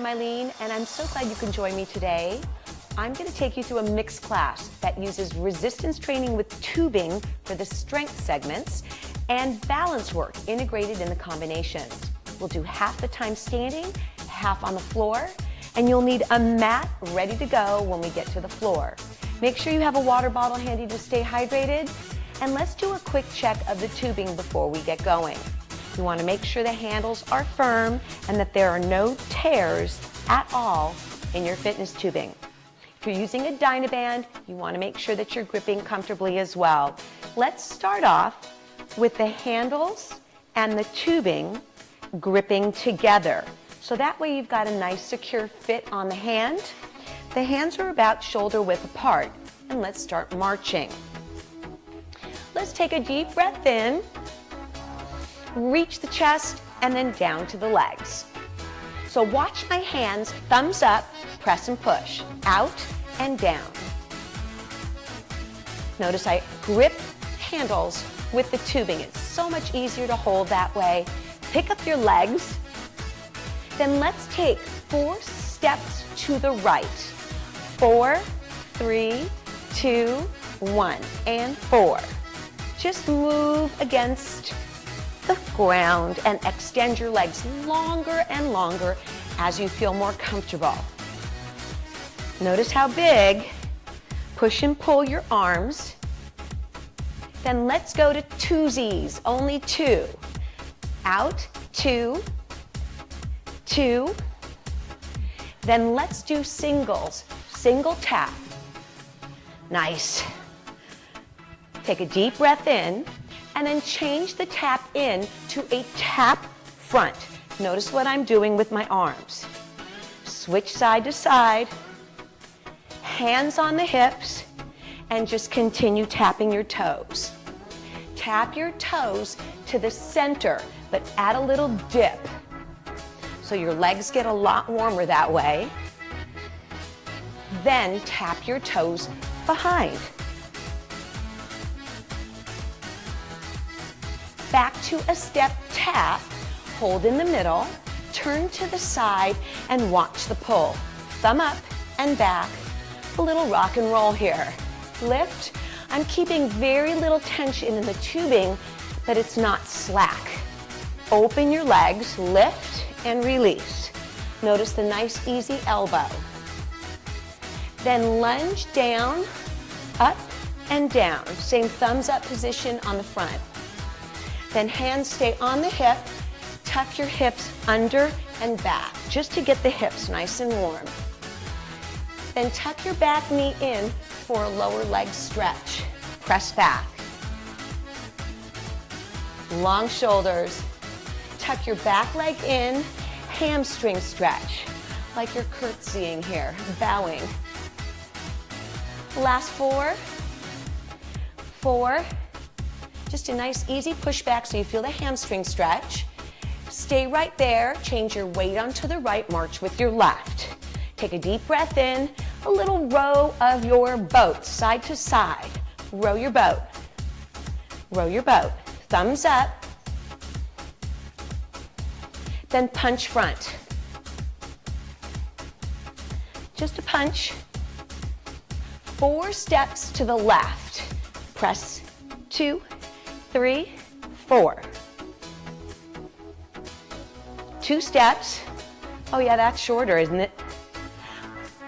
I'm Eileen, and I'm so glad you can join me today. I'm going to take you through a mixed class that uses resistance training with tubing for the strength segments and balance work integrated in the combinations. We'll do half the time standing, half on the floor, and you'll need a mat ready to go when we get to the floor. Make sure you have a water bottle handy to stay hydrated, and let's do a quick check of the tubing before we get going. You want to make sure the handles are firm and that there are no tears at all in your fitness tubing. If you're using a Dynaband, you want to make sure that you're gripping comfortably as well. Let's start off with the handles and the tubing gripping together. So that way you've got a nice secure fit on the hand. The hands are about shoulder width apart, and let's start marching. Let's take a deep breath in. Reach the chest and then down to the legs. So watch my hands, thumbs up, press and push, out and down. Notice I grip handles with the tubing. It's so much easier to hold that way. Pick up your legs. Then let's take 4 steps to the right. 4, 3, 2, 1, and 4. Just move against the ground and extend your legs longer and longer as you feel more comfortable. Notice how big. Push and pull your arms. Then let's go to twosies, only 2. Out, 2, 2. Then let's do singles, single tap. Nice. Take a deep breath in, and then change the tap in to a tap front. Notice what I'm doing with my arms. Switch side to side, hands on the hips, and just continue tapping your toes. Tap your toes to the center, but add a little dip. So your legs get a lot warmer that way. Then tap your toes behind. Back to a step tap, hold in the middle, turn to the side, and watch the pull. Thumb up and back, a little rock and roll here. Lift. I'm keeping very little tension in the tubing, but it's not slack. Open your legs, lift and release. Notice the nice easy elbow. Then lunge down, up and down. Same thumbs up position on the front. Then hands stay on the hip, tuck your hips under and back, just to get the hips nice and warm. Then tuck your back knee in for a lower leg stretch. Press back. Long shoulders. Tuck your back leg in, hamstring stretch, like you're curtsying here, bowing. Last 4, 4, just a nice easy pushback so you feel the hamstring stretch. Stay right there, change your weight onto the right, march with your left. Take a deep breath in, a little row of your boat, side to side. Row your boat. Row your boat. Thumbs up. Then punch front. Just a punch. 4 steps to the left. Press 2, 3, 4. 2 steps. Oh yeah, that's shorter, isn't it?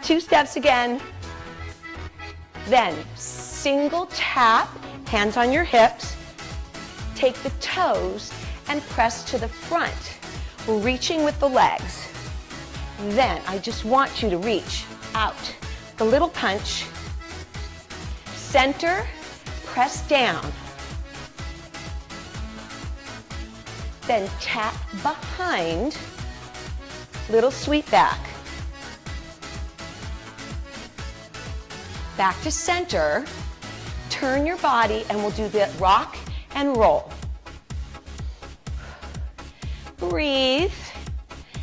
2 steps again. Then single tap, hands on your hips. Take the toes and press to the front, reaching with the legs. Then I just want you to reach out. The little punch. Center, press down. Then tap behind, little sweep back. Back to center, turn your body and we'll do the rock and roll. Breathe,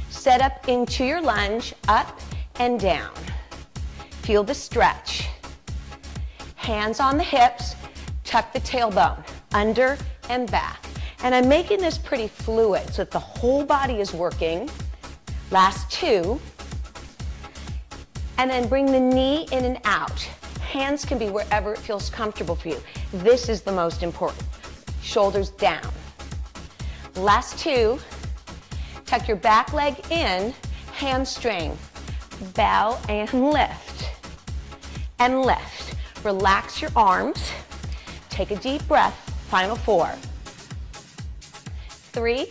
set up into your lunge, up and down. Feel the stretch. Hands on the hips, tuck the tailbone, under and back. And I'm making this pretty fluid so that the whole body is working. Last 2, And then bring the knee in and out. Hands can be wherever it feels comfortable for you. This is the most important. Shoulders down. Last two. Tuck your back leg in, hamstring. Bow and lift. And lift. Relax your arms. Take a deep breath. Final four. Three.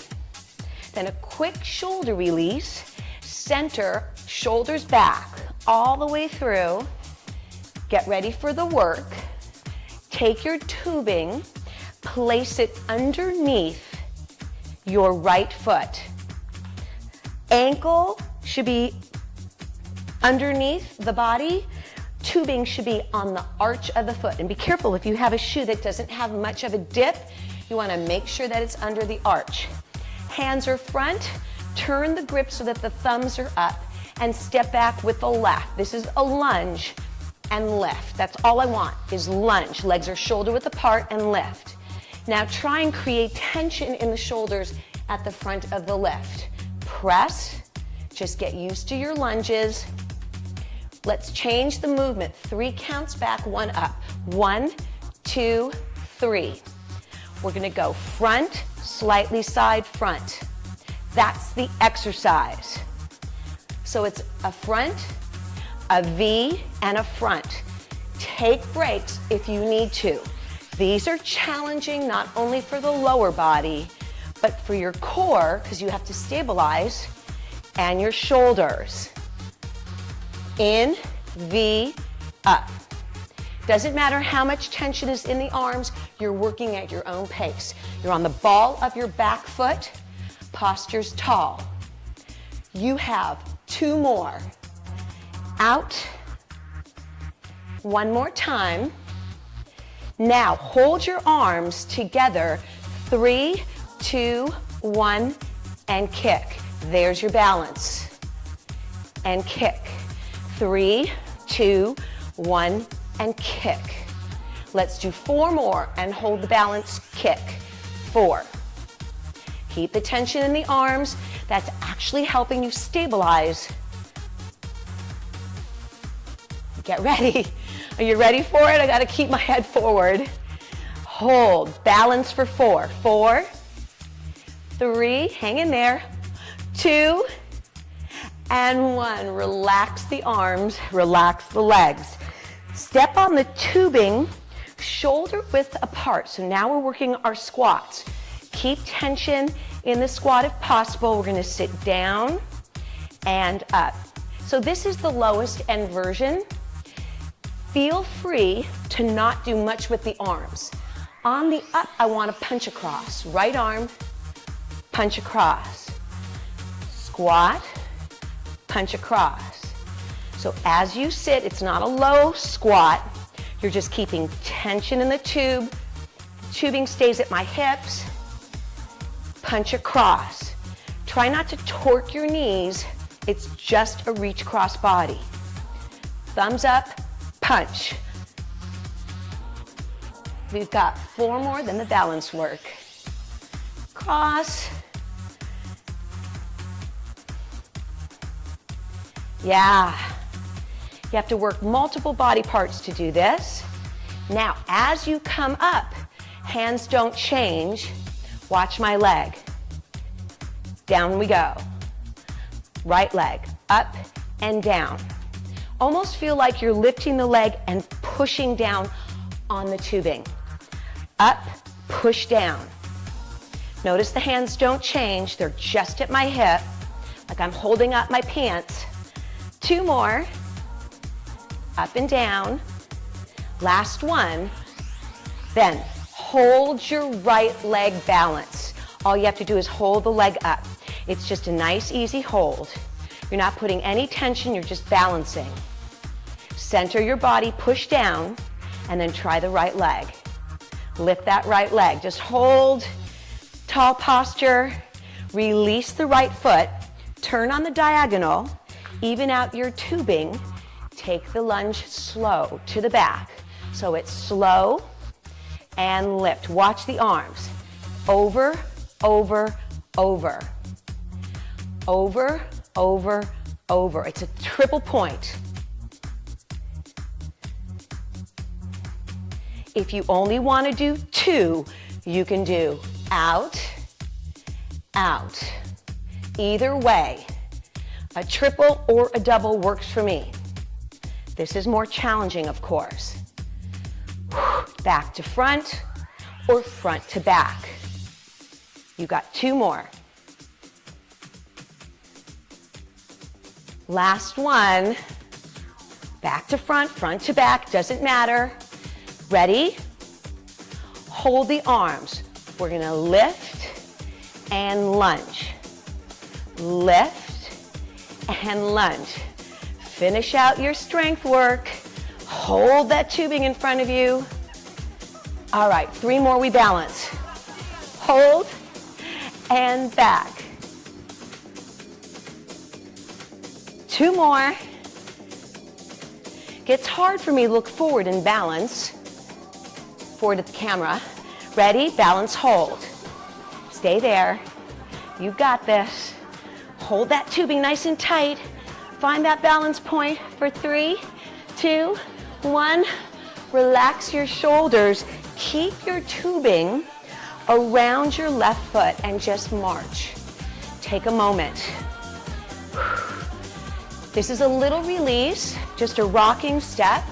Then a quick shoulder release. Center, shoulders back, all the way through. Get ready for the work. Take your tubing, place it underneath your right foot. Ankle should be underneath the body. Tubing should be on the arch of the foot. And be careful, if you have a shoe that doesn't have much of a dip, you want to make sure that it's under the arch. Hands are front. Turn the grip so that the thumbs are up and step back with the left. This is a lunge and lift. That's all I want is lunge. Legs are shoulder width apart and lift. Now try and create tension in the shoulders at the front of the lift. Press. Just get used to your lunges. Let's change the movement. 3 counts back, 1 up. 1, 2, 3. We're going to go front, slightly side, front. That's the exercise. So it's a front, a V, and a front. Take breaks if you need to. These are challenging not only for the lower body, but for your core, because you have to stabilize, and your shoulders. In, V, up. Doesn't matter how much tension is in the arms, you're working at your own pace. You're on the ball of your back foot, posture's tall. You have 2 more. Out. 1 more time. Now hold your arms together. 3, 2, 1, and kick. There's your balance. And kick. 3, 2, 1, and kick. Let's do 4 more and hold the balance, kick. 4. Keep the tension in the arms. That's actually helping you stabilize. Get ready. Are you ready for it? I gotta keep my head forward. Hold, balance for 4. 4, 3, hang in there. 2, and 1. Relax the arms, relax the legs. Step on the tubing, shoulder width apart. So now we're working our squats. Keep tension in the squat if possible. We're gonna sit down and up. So this is the lowest end version. Feel free to not do much with the arms. On the up, I wanna punch across. Right arm, punch across. Squat, punch across. So as you sit, it's not a low squat. You're just keeping tension in the tube. Tubing stays at my hips. Punch across. Try not to torque your knees. It's just a reach cross body. Thumbs up, punch. We've got 4 more, then the balance work. Cross. Yeah. You have to work multiple body parts to do this. Now, as you come up, hands don't change. Watch my leg. Down we go. Right leg, up and down. Almost feel like you're lifting the leg and pushing down on the tubing. Up, push down. Notice the hands don't change. They're just at my hip, like I'm holding up my pants. 2 more. Up and down. Last one. Then hold your right leg balance. All you have to do is hold the leg up. It's just a nice, easy hold. You're not putting any tension, you're just balancing. Center your body, push down, and then try the right leg. Lift that right leg. Just hold tall posture. Release the right foot. Turn on the diagonal. Even out your tubing. Take the lunge slow to the back. So it's slow and lift. Watch the arms. Over, over, over. Over, over, over. It's a triple point. If you only want to do 2, you can do out, out. Either way, a triple or a double works for me. This is more challenging, of course. Back to front or front to back. You got 2 more. Last one. Back to front, front to back, doesn't matter. Ready? Hold the arms. We're gonna lift and lunge. Lift and lunge. Finish out your strength work. Hold that tubing in front of you. All right, 3 more, we balance. Hold and back. 2 more. Gets hard for me to look forward and balance. Forward at the camera. Ready? Balance, hold. Stay there. You got this. Hold that tubing nice and tight. Find that balance point for 3, 2, 1. Relax your shoulders. Keep your tubing around your left foot and just march. Take a moment. This is a little release, just a rocking step.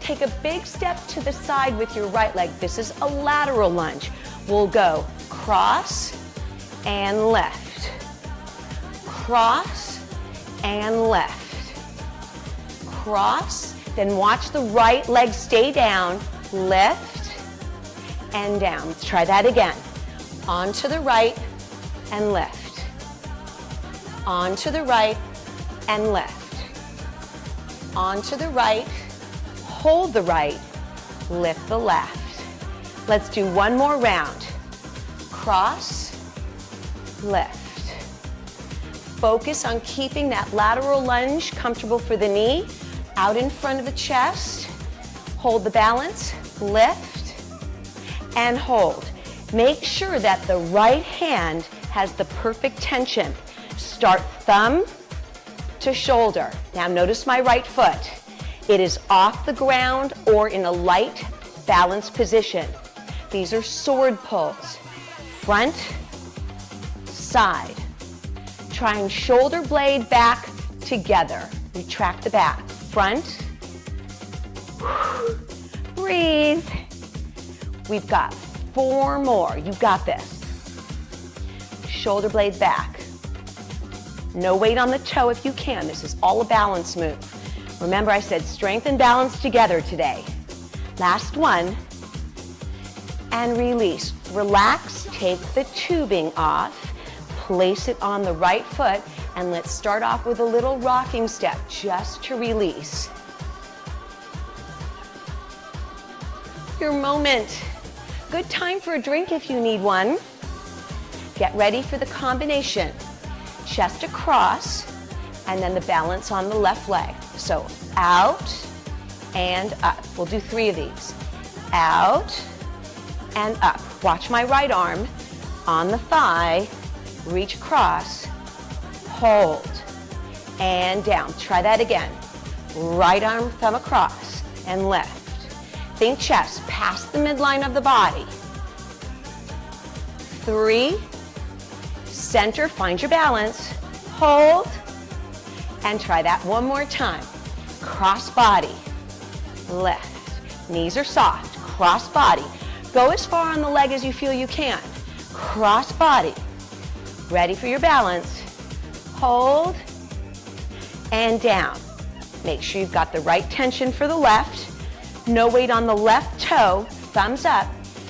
Take a big step to the side with your right leg. This is a lateral lunge. We'll go cross and left. Cross and left. Cross, then watch the right leg stay down. Lift and down. Let's try that again. Onto the right and lift. Onto the right and lift. Onto the right, hold the right, lift the left. Let's do 1 more round. Cross, lift. Focus on keeping that lateral lunge comfortable for the knee, out in front of the chest. Hold the balance, lift, and hold. Make sure that the right hand has the perfect tension. Start thumb to shoulder. Now notice my right foot. It is off the ground or in a light balance position. These are sword pulls. Front, side. Try and shoulder blade back together. Retract the back. Front. Breathe. We've got 4 more. You got this. Shoulder blade back. No weight on the toe if you can. This is all a balance move. Remember, I said strength and balance together today. Last one. And release. Relax. Take the tubing off. Place it on the right foot. And let's start off with a little rocking step just to release. Your moment. Good time for a drink if you need one. Get ready for the combination. Chest across, and then the balance on the left leg. So out and up. We'll do 3 of these. Out and up. Watch my right arm on the thigh. Reach across. Hold. And down. Try that again. Right arm, thumb across, and left. Think chest, past the midline of the body. 3. Center, find your balance, hold, and try that 1 more time. Cross body, lift. Knees are soft, cross body. Go as far on the leg as you feel you can. Cross body. Ready for your balance. Hold, and down. Make sure you've got the right tension for the left. No weight on the left toe, thumbs up,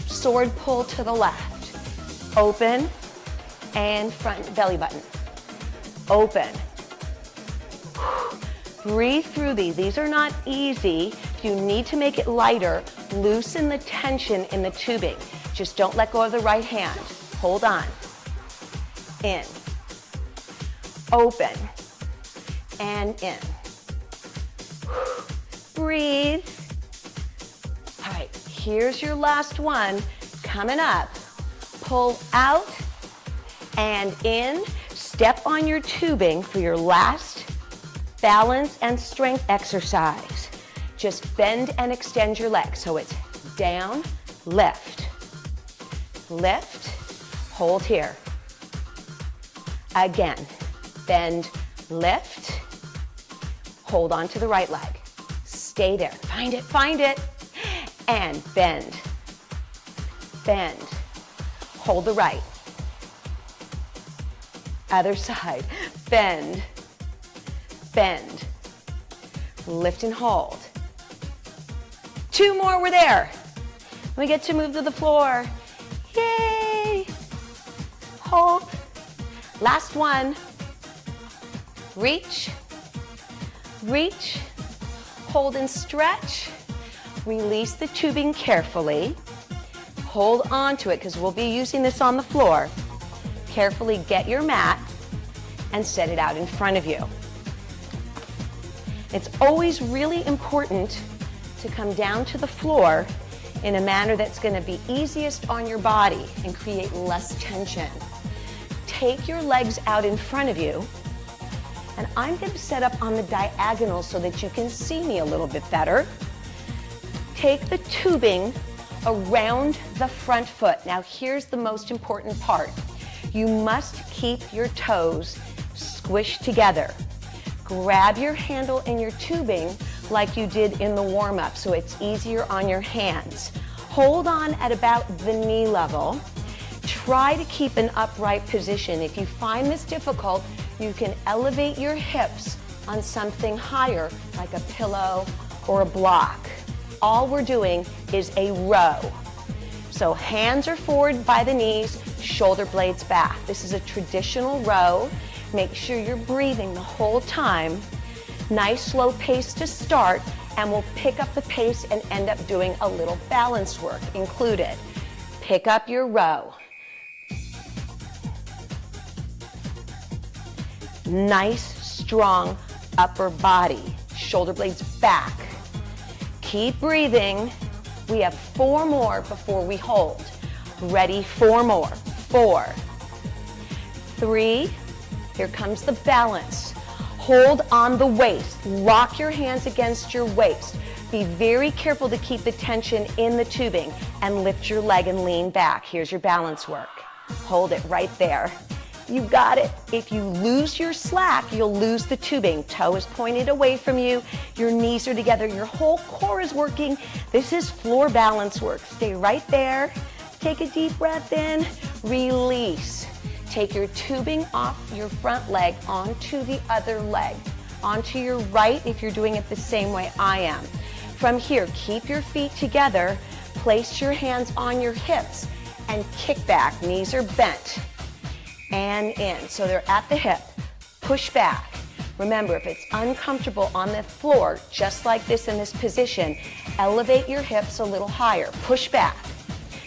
sword pull to the left. Open, and front belly button. Open. Breathe through these. These are not easy. If you need to make it lighter, loosen the tension in the tubing. Just don't let go of the right hand. Hold on. In. Open. And in. Breathe. All right, here's your last one. Coming up. Pull out and in. Step on your tubing for your last balance and strength exercise. Just bend and extend your legs. So it's down, lift, lift, hold here. Again, bend, lift, hold on to the right leg. Stay there, find it, and bend, bend, hold the right. Other side, bend, bend, lift and hold. 2 more, we're there. We get to move to the floor. Yay! Hold. Last one. Reach, reach, hold and stretch. Release the tubing carefully. Hold on to it because we'll be using this on the floor. Carefully get your mat and set it out in front of you. It's always really important to come down to the floor in a manner that's going to be easiest on your body and create less tension. Take your legs out in front of you, and I'm going to set up on the diagonal so that you can see me a little bit better. Take the tubing around the front foot. Now here's the most important part. You must keep your toes squished together. Grab your handle in your tubing like you did in the warm-up so it's easier on your hands. Hold on at about the knee level. Try to keep an upright position. If you find this difficult, you can elevate your hips on something higher like a pillow or a block. All we're doing is a row. So hands are forward by the knees, shoulder blades back. This is a traditional row. Make sure you're breathing the whole time. Nice slow pace to start, and we'll pick up the pace and end up doing a little balance work included. Pick up your row. Nice, strong upper body. Shoulder blades back. Keep breathing. We have 4 more before we hold. Ready? 4 more. 4, 3, here comes the balance. Hold on the waist. Lock your hands against your waist. Be very careful to keep the tension in the tubing and lift your leg and lean back. Here's your balance work. Hold it right there. You got it. If you lose your slack, you'll lose the tubing. Toe is pointed away from you. Your knees are together. Your whole core is working. This is floor balance work. Stay right there. Take a deep breath in. Release. Take your tubing off your front leg onto the other leg. Onto your right if you're doing it the same way I am. From here, keep your feet together. Place your hands on your hips and kick back. Knees are bent. And in. So they're at the hip. Push back. Remember, if it's uncomfortable on the floor, just like this in this position, elevate your hips a little higher. Push back.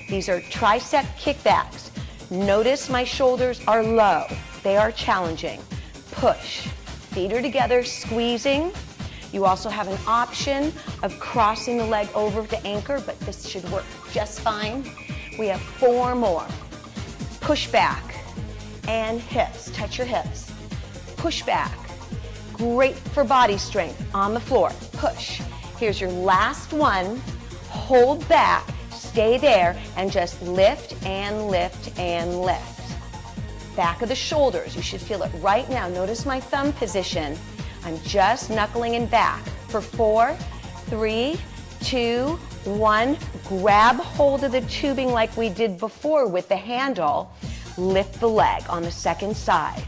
These are tricep kickbacks. Notice my shoulders are low. They are challenging. Push. Feet are together, squeezing. You also have an option of crossing the leg over to anchor, but this should work just fine. We have 4 more. Push back. And hips, touch your hips. Push back. Great for body strength on the floor. Push. Here's your last one. Hold back, stay there, and just lift and lift and lift. Back of the shoulders, you should feel it right now. Notice my thumb position. I'm just knuckling in back. For 4, 3, 2, 1. Grab hold of the tubing like we did before with the handle. Lift the leg on the second side.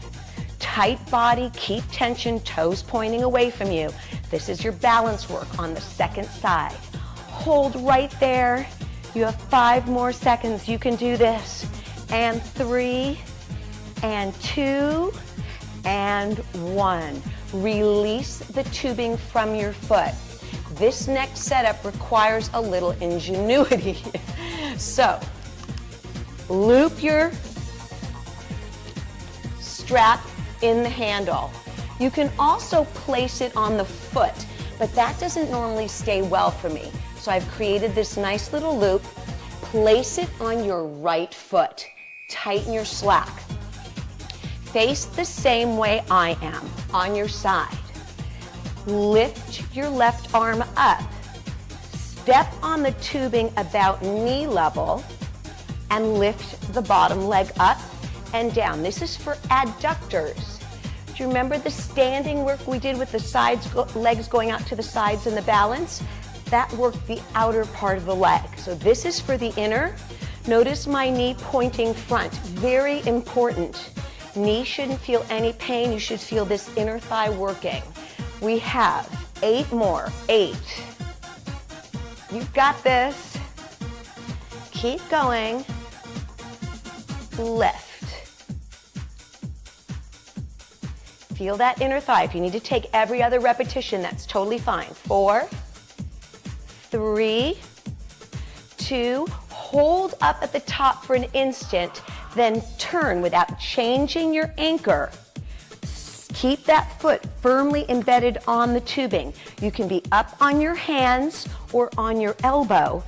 Tight body, keep tension, toes pointing away from you. This is your balance work on the second side. Hold right there. You have 5 more seconds. You can do this. And 3, and 2, and 1. Release the tubing from your foot. This next setup requires a little ingenuity. So, loop your strap in the handle. You can also place it on the foot, but that doesn't normally stay well for me. So I've created this nice little loop. Place it on your right foot. Tighten your slack. Face the same way I am, on your side. Lift your left arm up. Step on the tubing about knee level and lift the bottom leg up and down. This is for adductors. Do you remember the standing work we did with the sides, legs going out to the sides and the balance? That worked the outer part of the leg. So this is for the inner. Notice my knee pointing front. Very important. Knee shouldn't feel any pain. You should feel this inner thigh working. We have 8 more. 8. You've got this. Keep going. Lift. Feel that inner thigh. If you need to take every other repetition, that's totally fine. 4, 3, 2, hold up at the top for an instant, then turn without changing your anchor. Keep that foot firmly embedded on the tubing. You can be up on your hands or on your elbow.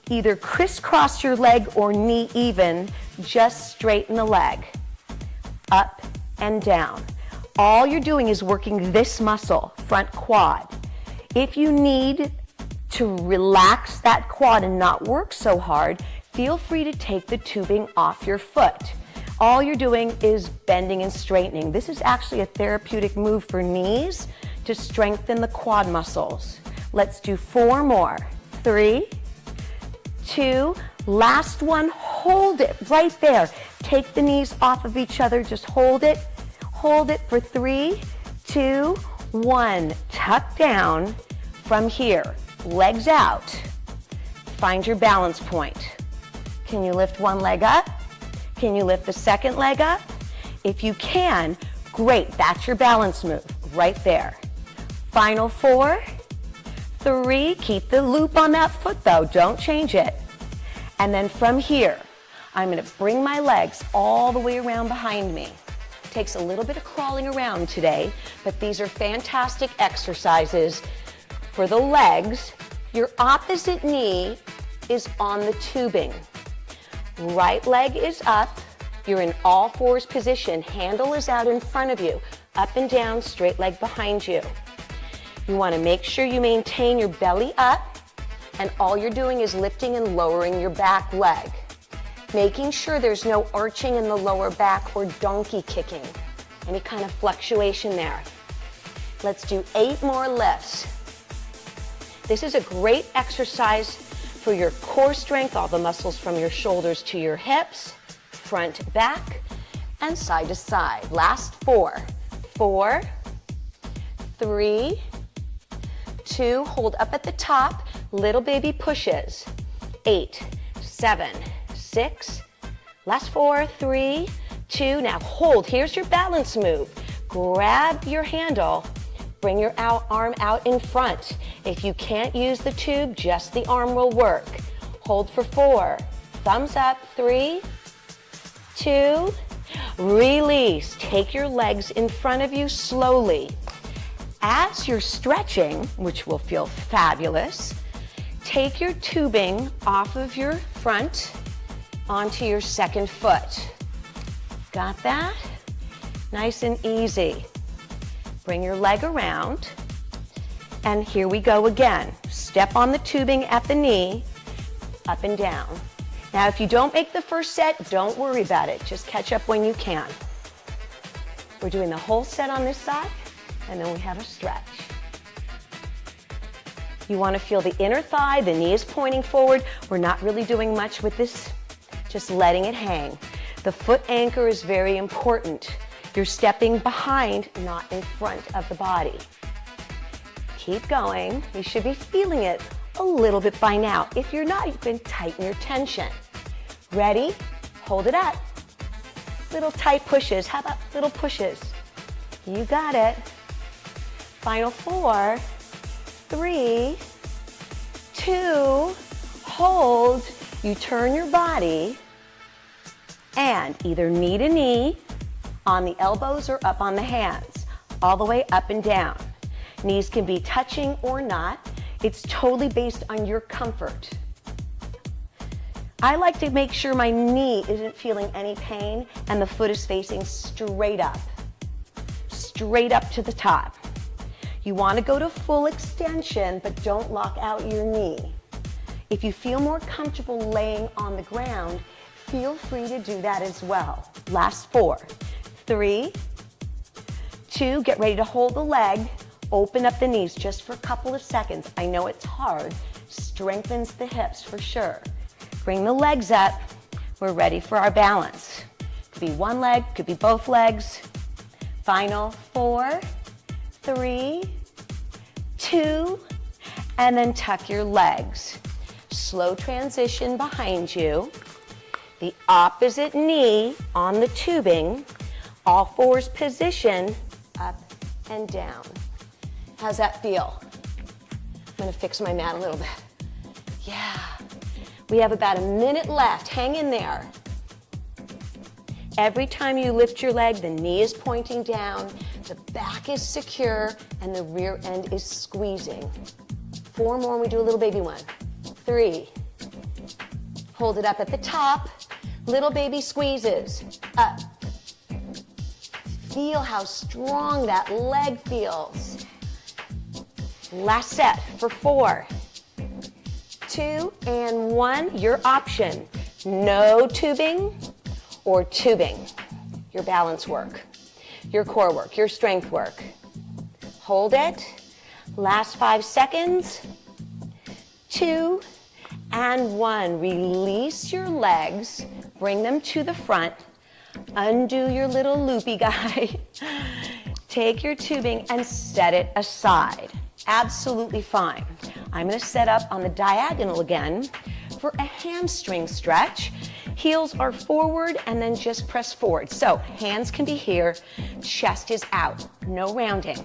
Either crisscross your leg or knee even, just straighten the leg. Up and down. All you're doing is working this muscle, front quad. If you need to relax that quad and not work so hard, feel free to take the tubing off your foot. All you're doing is bending and straightening. This is actually a therapeutic move for knees to strengthen the quad muscles. Let's do 4 more. 3, 2, last one, hold it right there. Take the knees off of each other, just hold it. Hold it for 3, 2, 1. Tuck down from here. Legs out. Find your balance point. Can you lift one leg up? Can you lift the second leg up? If you can, great. That's your balance move right there. Final 4, 3. Keep the loop on that foot though. Don't change it. And then from here, I'm going to bring my legs all the way around behind me. Takes a little bit of crawling around today, but these are fantastic exercises for the legs. Your opposite knee is on the tubing. Right leg is up. You're in all fours position. Handle is out in front of you. Up and down, straight leg behind you. You want to make sure you maintain your belly up, and all you're doing is lifting and lowering your back leg. Making sure there's no arching in the lower back or donkey kicking. Any kind of fluctuation there. Let's do 8 more lifts. This is a great exercise for your core strength, all the muscles from your shoulders to your hips, front, back, and side to side. Last 4. 4, 3, 2, hold up at the top, little baby pushes. 8, 7, 6, last 4, 3, 2, now hold. Here's your balance move. Grab your handle, bring your arm out in front. If you can't use the tube, just the arm will work. Hold for 4, thumbs up, 3, 2, release. Take your legs in front of you slowly. As you're stretching, which will feel fabulous, take your tubing off of your front onto your second foot. Got that? Nice and easy. Bring your leg around, and here we go again. Step on the tubing at the knee, up and down. Now, if you don't make the first set, don't worry about it. Just catch up when you can. We're doing the whole set on this side, and then we have a stretch. You want to feel the inner thigh, the knee is pointing forward. We're not really doing much with this, just letting it hang. The foot anchor is very important. You're stepping behind, not in front of the body. Keep going. You should be feeling it a little bit by now. If you're not, you can tighten your tension. Ready? Hold it up. Little tight pushes. How about little pushes? You got it. Final 4, 3, 2, hold. You turn your body and either knee to knee, on the elbows or up on the hands, all the way up and down. Knees can be touching or not. It's totally based on your comfort. I like to make sure my knee isn't feeling any pain and the foot is facing straight up to the top. You want to go to full extension, but don't lock out your knee. If you feel more comfortable laying on the ground, feel free to do that as well. Last 4, 3, 2, get ready to hold the leg, open up the knees just for a couple of seconds. I know it's hard, strengthens the hips for sure. Bring the legs up, we're ready for our balance. Could be one leg, could be both legs. Final 4, 3, 2, and then tuck your legs. Slow transition behind you. The opposite knee on the tubing, all fours position, up and down. How's that feel? I'm gonna fix my mat a little bit. Yeah. We have about a minute left, hang in there. Every time you lift your leg, the knee is pointing down, the back is secure, and the rear end is squeezing. 4 more, and we do a little baby one. 3. Hold it up at the top. Little baby squeezes. Up. Feel how strong that leg feels. Last set for 4, 2, and 1. Your option. No tubing or tubing. Your balance work, your core work, your strength work. Hold it. Last 5 seconds. 2 and 1. Release your legs. Bring them to the front. Undo your little loopy guy. Take your tubing and set it aside. Absolutely fine. I'm going to set up on the diagonal again for a hamstring stretch. Heels are forward and then just press forward. So hands can be here, chest is out, no rounding.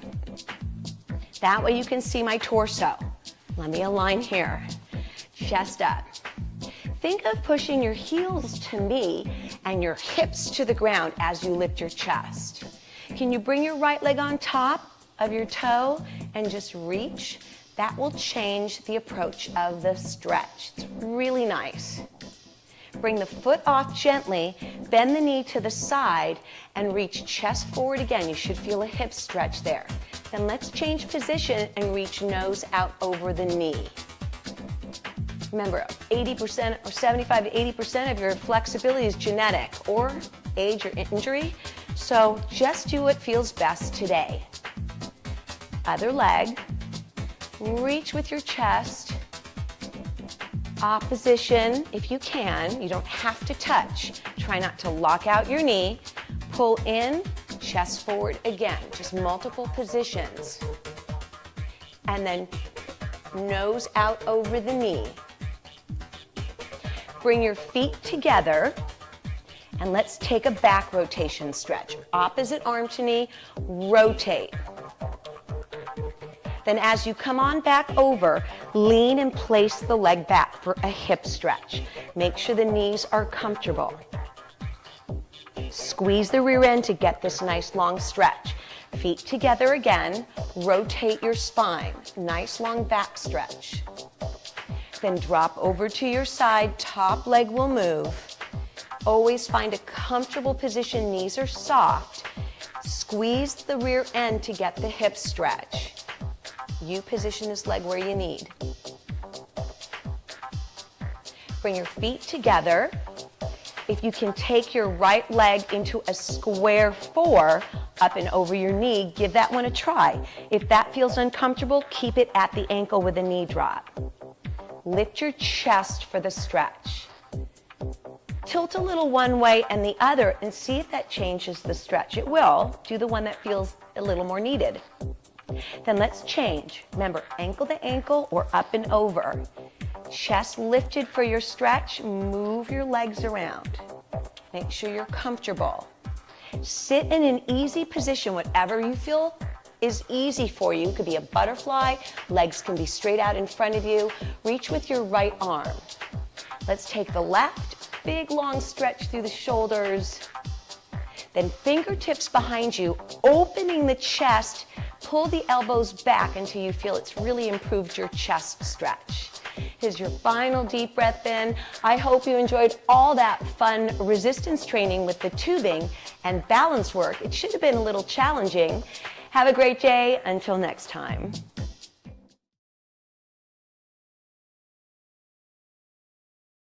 That way you can see my torso. Let me align here. Chest up. Think of pushing your heels to me and your hips to the ground as you lift your chest. Can you bring your right leg on top of your toe and just reach? That will change the approach of the stretch. It's really nice. Bring the foot off gently, bend the knee to the side, and reach chest forward again. You should feel a hip stretch there. Then let's change position and reach nose out over the knee. Remember, 80% or 75 to 80% of your flexibility is genetic or age or injury. So just do what feels best today. Other leg, reach with your chest. Opposition, if you can. You don't have to touch. Try not to lock out your knee. Pull in, chest forward again. Just multiple positions. And then nose out over the knee. Bring your feet together and let's take a back rotation stretch. Opposite arm to knee, rotate. Then as you come on back over, lean and place the leg back for a hip stretch. Make sure the knees are comfortable. Squeeze the rear end to get this nice long stretch. Feet together again, rotate your spine. Nice long back stretch. Then drop over to your side, top leg will move. Always find a comfortable position, knees are soft. Squeeze the rear end to get the hip stretch. You position this leg where you need. Bring your feet together. If you can take your right leg into a square 4, up and over your knee, give that one a try. If that feels uncomfortable, keep it at the ankle with a knee drop. Lift your chest for the stretch. Tilt a little one way and the other and see if that changes the stretch. It will. Do the one that feels a little more needed. Then let's change. Remember, ankle to ankle or up and over. Chest lifted for your stretch. Move your legs around. Make sure you're comfortable. Sit in an easy position, whatever you feel is easy for you. It could be a butterfly. Legs can be straight out in front of you. Reach with your right arm. Let's take the left. Big long stretch through the shoulders. Then fingertips behind you, opening the chest. Pull the elbows back until you feel it's really improved your chest stretch. Here's your final deep breath in. I hope you enjoyed all that fun resistance training with the tubing and balance work. It should have been a little challenging. Have a great day. Until next time.